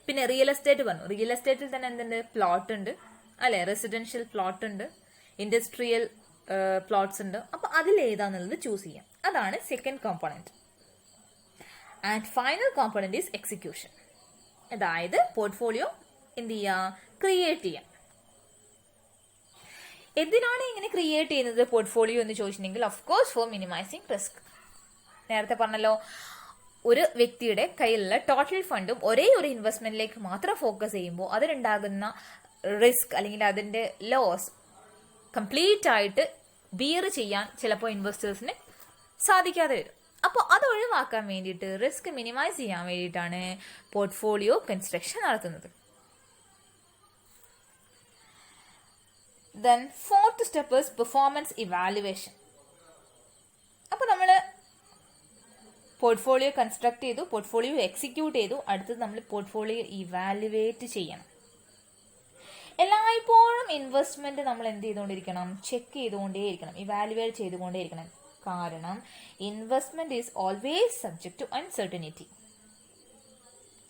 പിന്നെ റിയൽ എസ്റ്റേറ്റ് പറഞ്ഞു, റിയൽ എസ്റ്റേറ്റിൽ തന്നെ എന്തുണ്ട്, പ്ലോട്ട് ഉണ്ട്, അല്ലെ? റെസിഡൻഷ്യൽ പ്ലോട്ട് ഉണ്ട്, ഇൻഡസ്ട്രിയൽ പ്ലോട്ട്സ് ഉണ്ട്. അപ്പൊ അതിൽ ഏതാന്നുള്ളത് ചൂസ് ചെയ്യാം. അതാണ് second component. And final component is execution. അതായത് പോർട്ട്ഫോളിയോ എന്ത് ചെയ്യാം, ക്രിയേറ്റ് ചെയ്യാം. എന്തിനാണ് ഇങ്ങനെ ക്രിയേറ്റ് ചെയ്യുന്നത് പോർട്ട്ഫോളിയോ എന്ന് ചോദിച്ചിട്ടുണ്ടെങ്കിൽ, of course for minimising risk. നേരത്തെ പറഞ്ഞല്ലോ, ഒരു വ്യക്തിയുടെ കയ്യിലുള്ള ടോട്ടൽ ഫണ്ടും ഒരേ ഒരു ഇൻവെസ്റ്റ്മെന്റിലേക്ക് മാത്രം ഫോക്കസ് ചെയ്യുമ്പോൾ അതിനുണ്ടാകുന്ന റിസ്ക് അല്ലെങ്കിൽ അതിന്റെ ലോസ് കംപ്ലീറ്റ് ആയിട്ട് ബിയർ ചെയ്യാൻ ചിലപ്പോൾ ഇൻവെസ്റ്റേഴ്സിന് സാധിക്കാതെ വരും. അപ്പോൾ അത് ഒഴിവാക്കാൻ വേണ്ടിയിട്ട്, റിസ്ക് മിനിമൈസ് ചെയ്യാൻ വേണ്ടിയിട്ടാണ് പോർട്ട്ഫോളിയോ കൺസ്ട്രക്ഷൻ നടത്തുന്നത്. Then fourth step is performance evaluation. അപ്പോൾ നമ്മൾ പോർട്ട്ഫോളിയോ കൺസ്ട്രക്ട് ചെയ്തു, പോർട്ട്ഫോളിയോ എക്സിക്യൂട്ട് ചെയ്തു, അടുത്തത് നമ്മൾ പോർട്ട്ഫോളിയോ ഇവാലുവേറ്റ് ചെയ്യണം. എല്ലായ്പ്പോഴും ഇൻവെസ്റ്റ്മെന്റ് നമ്മൾ എന്ത് ചെയ്തുകൊണ്ടിരിക്കണം, ചെക്ക് ചെയ്തുകൊണ്ടേയിരിക്കണം, ഇവാലുവേറ്റ് ചെയ്തുകൊണ്ടേയിരിക്കണം. കാരണം investment is always subject to uncertainty.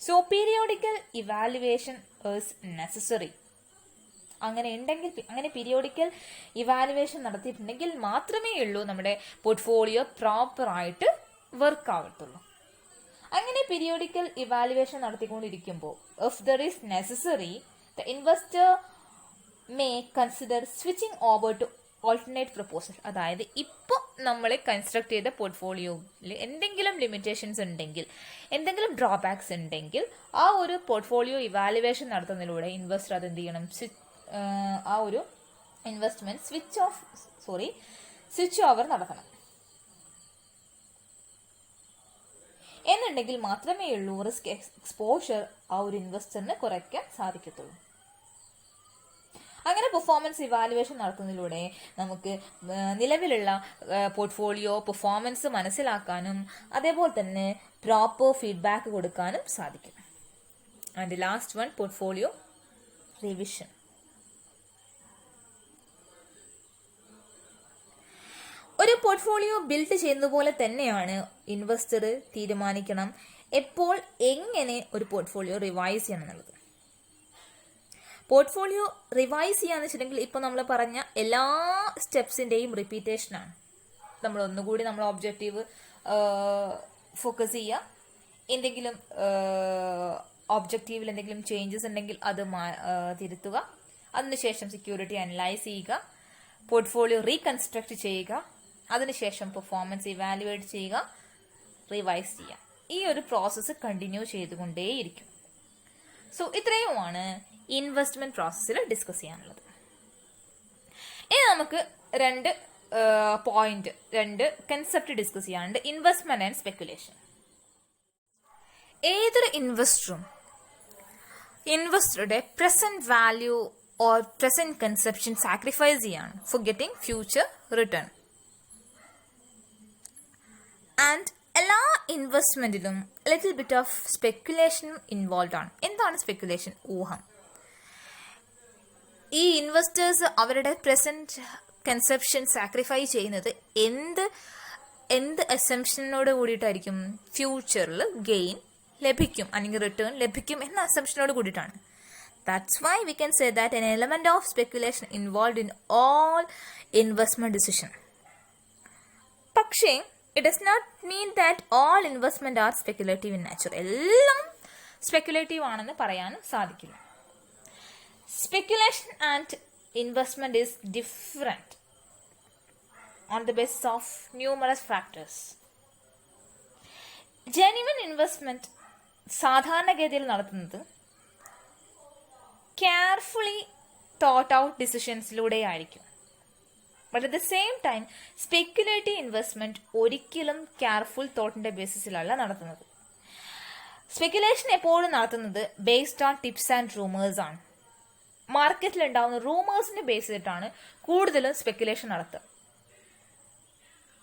So periodical evaluation is necessary. അങ്ങനെ പീരിയോഡിക്കൽ ഇവാലുവേഷൻ നടത്തിയിട്ടുണ്ടെങ്കിൽ മാത്രമേ ഉള്ളൂ നമ്മുടെ പോർട്ട്ഫോളിയോ പ്രോപ്പർ ആയിട്ട് വർക്ക് ആവത്തുള്ളൂ. അങ്ങനെ പീരിയോഡിക്കൽ ഇവാലുവേഷൻ നടത്തിക്കൊണ്ടിരിക്കുമ്പോൾ, if there is necessary, the investor may consider switching over to alternate proposal. അതായത് ഇപ്പോൾ നമ്മൾ കൺസ്ട്രക്ട് ചെയ്ത പോർട്ട്ഫോളിയോയിൽ എന്തെങ്കിലും ലിമിറ്റേഷൻസ് ഉണ്ടെങ്കിൽ, എന്തെങ്കിലും ഡ്രോബാക്സ് ഉണ്ടെങ്കിൽ, ആ ഒരു പോർട്ട്ഫോളിയോ ഇവാലുവേഷൻ നടത്തുന്നതിലൂടെ ഇൻവെസ്റ്റർ അത് എന്ത് ചെയ്യണം, ആ ഒരു ഇൻവെസ്റ്റ്മെന്റ് സ്വിച്ച് ഓവർ നടത്തണം. എന്നുണ്ടെങ്കിൽ മാത്രമേ ഉള്ളൂ റിസ്ക് എക്സ്പോഷർ ആ ഒരു ഇൻവെസ്റ്ററിന് കുറയ്ക്കാൻ സാധിക്കത്തുള്ളൂ. അങ്ങനെ പെർഫോമൻസ് ഇവാലുവേഷൻ നടത്തുന്നതിലൂടെ നമുക്ക് നിലവിലുള്ള പോർട്ട്ഫോളിയോ പെർഫോമൻസ് മനസ്സിലാക്കാനും അതേപോലെ തന്നെ പ്രോപ്പർ ഫീഡ്ബാക്ക് കൊടുക്കാനും സാധിക്കും. And last one, portfolio revision. ഒരു പോർട്ട്ഫോളിയോ ബിൽഡ് ചെയ്യുന്ന പോലെ തന്നെയാണ് ഇൻവെസ്റ്റർ തീരുമാനിക്കണം എപ്പോൾ എങ്ങനെ ഒരു പോർട്ട്ഫോളിയോ റിവൈസ് ചെയ്യണം എന്നുള്ളത്. പോർട്ട്ഫോളിയോ റിവൈസ് ചെയ്യാന്ന് വെച്ചിട്ടുണ്ടെങ്കിൽ ഇപ്പൊ നമ്മൾ പറഞ്ഞ എല്ലാ സ്റ്റെപ്സിന്റെയും റിപ്പീറ്റേഷനാണ്. നമ്മൾ ഒന്നുകൂടി നമ്മൾ ഒബ്ജക്റ്റീവ് ഫോക്കസ് ചെയ്യുക, എന്തെങ്കിലും ഒബ്ജക്റ്റീവിൽ എന്തെങ്കിലും ചേഞ്ചസ് ഉണ്ടെങ്കിൽ അത് തിരുത്തുക, അതിനുശേഷം സെക്യൂരിറ്റി അനലൈസ് ചെയ്യുക, പോർട്ട്ഫോളിയോ റീകൺസ്ട്രക്ട് ചെയ്യുക, അതിനുശേഷം പെർഫോമൻസ് ഇവാലുവേറ്റ് ചെയ്യുക, റിവൈസ് ചെയ്യുക. ഈ ഒരു പ്രോസസ്സ് കണ്ടിന്യൂ ചെയ്തുകൊണ്ടേയിരിക്കും. സോ ഇത്രയുമാണ് ഇൻവെസ്റ്റ്മെന്റ് പ്രോസസ്സിൽ ഡിസ്കസ് ചെയ്യാനുള്ളത്. ഇനി നമുക്ക് രണ്ട് കൺസെപ്റ്റ് ഡിസ്കസ് ചെയ്യാനുണ്ട്. Investment and speculation. ഏതൊരു ഇൻവെസ്റ്ററുടെ present value or present conception sacrifice ചെയ്യാണ് for getting future return. And എല്ലാ ഇൻവെസ്റ്റ്മെന്റിലും little bit of speculation involve ആണ്. എന്താണ് സ്പെക്കുലേഷൻ? ഊഹം. ഈ ഇൻവെസ്റ്റേഴ്സ് അവരുടെ പ്രസന്റ് കൺസെപ്ഷൻ സാക്രിഫൈ ചെയ്യുന്നത് എന്ത് അസംഷനോട് കൂടിയിട്ടായിരിക്കും? ഫ്യൂച്ചറിൽ ഗെയിൻ ലഭിക്കും അല്ലെങ്കിൽ റിട്ടേൺ ലഭിക്കും എന്ന അസംഷനോട് കൂടിയിട്ടാണ്. That's why we can say that an element of speculation involved in all investment decision. പക്ഷേ it does not mean that all investment are speculative in nature. എല്ലാം സ്പെക്കുലേറ്റീവ് ആണെന്ന് പറയാൻ സാധിക്കില്ല. Speculation and investment is different on the basis of numerous factors. Genuine investment സാധാരണഗതിയിൽ നടത്തുന്നത് കെയർഫുള്ളി തോട്ട് ഔട്ട് ഡിസിഷൻസിലൂടെ ആയിരിക്കും. But at the same time speculative investment ഒരിക്കലും കെയർഫുൾ തോട്ടിന്റെ ബേസിസിലല്ല നടത്തുന്നത്. സ്പെക്കുലേഷൻ എപ്പോഴും നടത്തുന്നത് based on tips and rumours ആണ്. മാർക്കറ്റിൽ ഉണ്ടാവുന്ന റൂമേഴ്സിനെ ബേസ് ചെയ്തിട്ടാണ് കൂടുതലും സ്പെക്കുലേഷൻ നടത്തുക.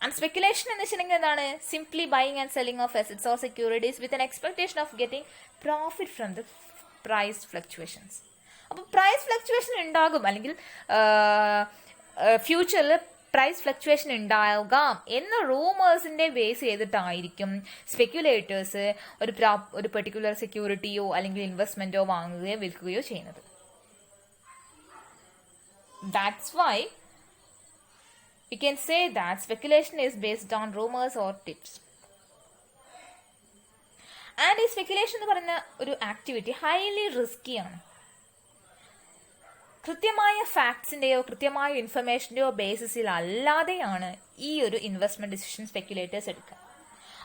ആൻഡ് സ്പെക്കുലേഷൻ എന്ന് വെച്ചിട്ടുണ്ടെങ്കിൽ എന്താണ്? Simply buying and selling of assets or securities with an expectation of getting profit from the price fluctuations. അപ്പൊ പ്രൈസ് ഫ്ലക്ച്വേഷൻ ഉണ്ടാകും, അല്ലെങ്കിൽ ഫ്യൂച്ചറിൽ പ്രൈസ് ഫ്ലക്ച്വേഷൻ ഉണ്ടാകാം എന്ന റൂമേഴ്സിന്റെ ബേസ് ചെയ്തിട്ടായിരിക്കും സ്പെക്യുലേറ്റേഴ്സ് ഒരു പെർട്ടിക്കുലർ സെക്യൂരിറ്റിയോ അല്ലെങ്കിൽ ഇൻവെസ്റ്റ്മെന്റോ വാങ്ങുകയോ വിൽക്കുകയോ ചെയ്യുന്നത്. That's why we can say that speculation is based on rumors or tips. And ഈ സ്പെക്കുലേഷൻ എന്ന് പറയുന്ന ഒരു ആക്ടിവിറ്റി ഹൈലി റിസ്കി ആണ്. കൃത്യമായ ഫാക്ട്സിന്റെയോ കൃത്യമായ ഇൻഫർമേഷന്റെയോ ബേസിസിൽ അല്ലാതെയാണ് ഈ ഒരു ഇൻവെസ്റ്റ്മെന്റ് ഡിസിഷൻ സ്പെക്കുലേറ്റേഴ്സ് എടുക്കുക.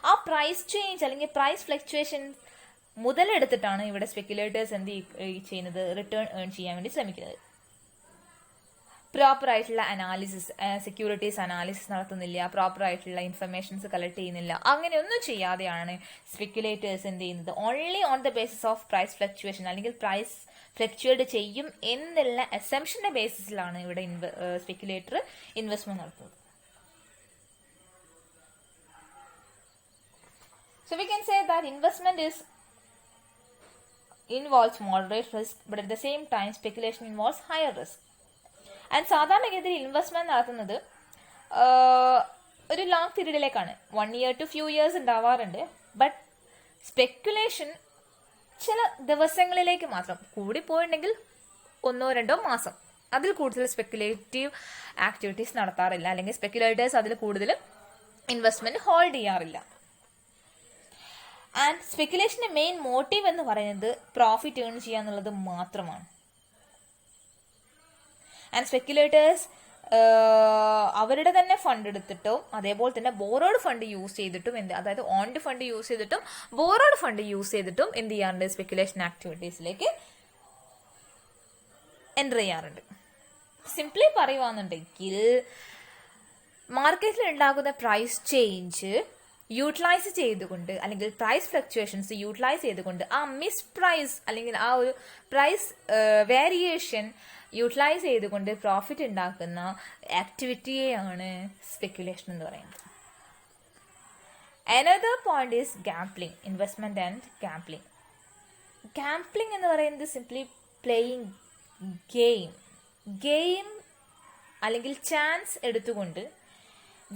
ആ പ്രൈസ് ചേഞ്ച് അല്ലെങ്കിൽ പ്രൈസ് ഫ്ലക്ച്വേഷൻ മുതലെടുത്തിട്ടാണ് ഇവിടെ സ്പെക്കുലേറ്റേഴ്സ് എന്ത് ചെയ്യുന്നത്? റിട്ടേൺ ഏൺ ചെയ്യാൻ വേണ്ടി ശ്രമിക്കുന്നത്. പ്രോപ്പർ ആയിട്ടുള്ള അനാലിസിസ്, സെക്യൂരിറ്റീസ് അനാലിസിസ് നടത്തുന്നില്ല, പ്രോപ്പർ ആയിട്ടുള്ള ഇൻഫർമേഷൻസ് കളക്ട് ചെയ്യുന്നില്ല, അങ്ങനെയൊന്നും ചെയ്യാതെയാണ് സ്പെക്കുലേറ്റേഴ്സ് എന്ത് ചെയ്യുന്നത്? Only on the basis of price fluctuation അല്ലെങ്കിൽ പ്രൈസ് ഫ്ലക്ച്വേറ്റ് ചെയ്യും എന്നുള്ള അസംഷന്റെ ബേസിസിലാണ് ഇവിടെ സ്പെക്കുലേറ്റർ ഇൻവെസ്റ്റ്മെന്റ് നടത്തുന്നത്. So we can say that investment involves moderate risk, but at the same time speculation involves higher risk. And സാധാരണഗതിയിൽ ഇൻവെസ്റ്റ്മെന്റ് നടത്തുന്നത് ഒരു ലോങ് പീരീഡിലേക്കാണ്. 1 year to few years ഉണ്ടാവാറുണ്ട്. ബട്ട് സ്പെക്കുലേഷൻ ചില ദിവസങ്ങളിലേക്ക് മാത്രം, കൂടി പോയിട്ടുണ്ടെങ്കിൽ 1-2 മാസം, അതിൽ കൂടുതൽ സ്പെക്കുലേറ്റീവ് ആക്ടിവിറ്റീസ് നടത്താറില്ല, അല്ലെങ്കിൽ സ്പെക്കുലേറ്റേഴ്സ് അതിൽ കൂടുതൽ ഇൻവെസ്റ്റ്മെന്റ് ഹോൾഡ് ചെയ്യാറില്ല. ആൻഡ് സ്പെക്കുലേഷന്റെ മെയിൻ മോട്ടീവ് എന്ന് പറയുന്നത് പ്രോഫിറ്റ് ഏൺ ചെയ്യുക എന്നുള്ളത് മാത്രമാണ്. ആൻഡ് സ്പെക്കുലേറ്റേഴ്സ് അവരുടെ തന്നെ ഫണ്ട് എടുത്തിട്ടോ അതേപോലെ തന്നെ ബോറോഡ് ഫണ്ട് യൂസ് ചെയ്തിട്ടും അതായത് ഓൺഡ് ഫണ്ട് യൂസ് ചെയ്തിട്ടും ബോറോഡ് ഫണ്ട് യൂസ് ചെയ്തിട്ടും എന്ത് ചെയ്യാറുണ്ട്? സ്പെക്കുലേഷൻ ആക്ടിവിറ്റീസിലേക്ക് എൻ്റർ ചെയ്യാറുണ്ട്. സിംപ്ലി പറയുവാന്നുണ്ടെങ്കിൽ മാർക്കറ്റിൽ ഉണ്ടാകുന്ന പ്രൈസ് ചേഞ്ച് യൂട്ടിലൈസ് ചെയ്തുകൊണ്ട് അല്ലെങ്കിൽ പ്രൈസ് ഫ്ലക്ച്വേഷൻസ് യൂട്ടിലൈസ് ചെയ്തുകൊണ്ട് ആ മിസ് പ്രൈസ് അല്ലെങ്കിൽ ആ ഒരു പ്രൈസ് വേരിയേഷൻ യൂട്ടിലൈസ് ചെയ്തുകൊണ്ട് പ്രോഫിറ്റ് ഉണ്ടാക്കുന്ന ആക്ടിവിറ്റിയെയാണ് സ്പെക്കുലേഷൻ എന്ന് പറയുന്നത്. Another point is gambling, investment and gambling. Gambling എന്ന് പറയുന്നത് സിംപ്ലി പ്ലേയിങ് ഗെയിം അല്ലെങ്കിൽ ചാൻസ് എടുത്തുകൊണ്ട്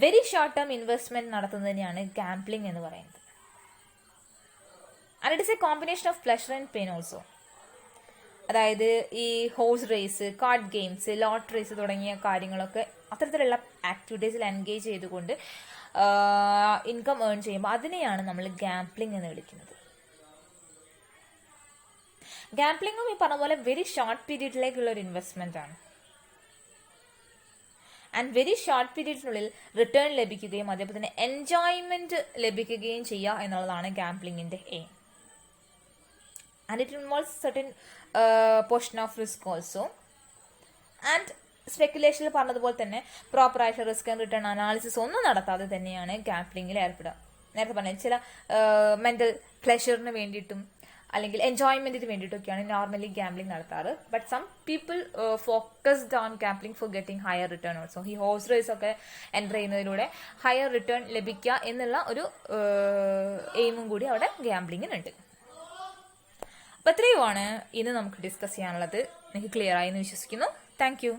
വെരി ഷോർട്ട് ടേം ഇൻവെസ്റ്റ്മെന്റ് നടത്തുന്നതിനെയാണ് ഗാംബ്ലിംഗ് എന്ന് പറയുന്നത്. And it is a combination of pleasure and pain also. അതായത് ഈ horse race, card games, lotteries തുടങ്ങിയ കാര്യങ്ങളൊക്കെ അത്തരത്തിലുള്ള ആക്ടിവിറ്റീസിൽ എൻഗേജ് ചെയ്തുകൊണ്ട് ഇൻകം ഏൺ ചെയ്യുമ്പോൾ അതിനെയാണ് നമ്മൾ ഗാംബ്ലിംഗ് എന്ന് വിളിക്കുന്നത്. ഗാംബ്ലിംഗും ഈ പറഞ്ഞ പോലെ വെരി ഷോർട്ട് പീരീഡിലേക്കുള്ള ഒരു ഇൻവെസ്റ്റ്മെന്റ് ആണ്. ആൻഡ് വെരി ഷോർട്ട് പീരീഡിനുള്ളിൽ റിട്ടേൺ ലഭിക്കുകയും അതേപോലെ തന്നെ എൻജോയ്മെന്റ് ലഭിക്കുകയും ചെയ്യുക എന്നുള്ളതാണ് ഗാംബ്ലിംഗിന്റെ aim. And it involves certain portion of risk also. And സ്പെക്കുലേഷനിൽ പറഞ്ഞതുപോലെ തന്നെ പ്രോപ്പർ ആയിട്ട് റിസ്ക് ആൻഡ് റിട്ടേൺ അനാലിസിസ് ഒന്നും നടത്താതെ തന്നെയാണ് ഗാംബ്ലിംഗിൽ ഏർപ്പെടുക. നേരത്തെ പറഞ്ഞ ചില മെന്റൽ പ്ലഷറിന് വേണ്ടിയിട്ടും അല്ലെങ്കിൽ എൻജോയ്മെന്റിന് വേണ്ടിയിട്ടൊക്കെയാണ് നോർമലി ഗാംബ്ലിംഗ് നടത്താറ്. But some people focused on gambling for getting higher return also. ഈ ഹോഴ്സ് റേസ് ഒക്കെ എൻ്റർ ചെയ്യുന്നതിലൂടെ ഹയർ റിട്ടേൺ ലഭിക്കുക എന്നുള്ള ഒരു എയിമും കൂടി അവിടെ ഗാംബ്ലിങ്ങിനുണ്ട്. അപ്പൊ ഇത്രയുമാണ് ഇന്ന് നമുക്ക് ഡിസ്കസ് ചെയ്യാനുള്ളത്. നിങ്ങൾക്ക് ക്ലിയർ ആയി എന്ന് വിശ്വസിക്കുന്നു. Thank you.